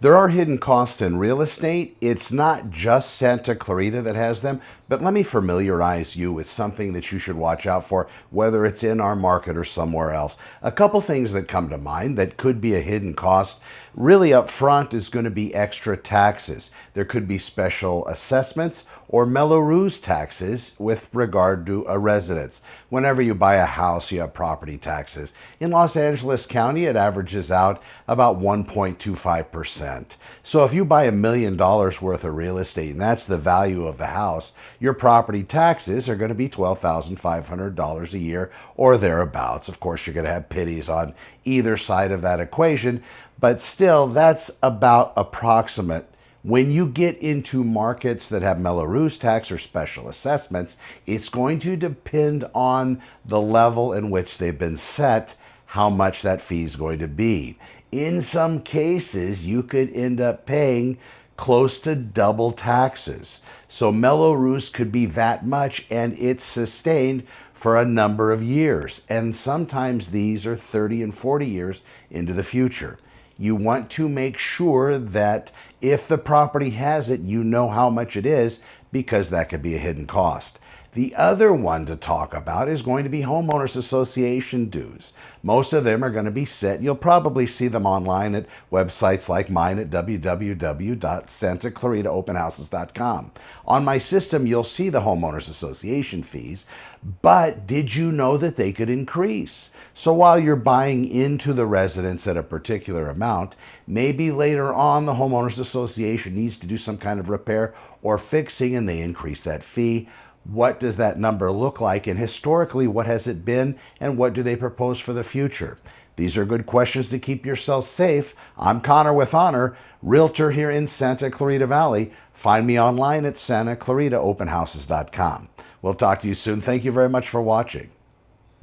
There are hidden costs in real estate. It's not just Santa Clarita that has them, but let me familiarize you with something that you should watch out for, whether it's in our market or somewhere else. A couple things that come to mind that could be a hidden cost. Really up front is going to be extra taxes. There could be special assessments or Mello-Roos taxes with regard to a residence. Whenever you buy a house, you have property taxes. In Los Angeles County, it averages out about 1.25%. So if you buy $1 million worth of real estate and that's the value of the house, your property taxes are going to be $12,500 a year or thereabouts. Of course, you're going to have pennies on either side of that equation, but still, that's about approximate. When you get into markets that have Mello-Roos tax or special assessments, it's going to depend on the level in which they've been set, how much that fee is going to be. In some cases, you could end up paying close to double taxes. So Mello-Roos could be that much, and it's sustained for a number of years. And sometimes these are 30 and 40 years into the future. You want to make sure that if the property has it, you know how much it is, because that could be a hidden cost. The other one to talk about is going to be homeowners association dues. Most of them are going to be set. You'll probably see them online at websites like mine at www.santaclaritaopenhouses.com. On my system, you'll see the homeowners association fees, but did you know that they could increase? So while you're buying into the residence at a particular amount, maybe later on the homeowners association needs to do some kind of repair or fixing and they increase that fee. What does that number look like? And historically, what has it been? And what do they propose for the future? These are good questions to keep yourself safe. I'm Connor with Honor, realtor here in Santa Clarita Valley. Find me online at santaclaritaopenhouses.com. We'll talk to you soon. Thank you very much for watching.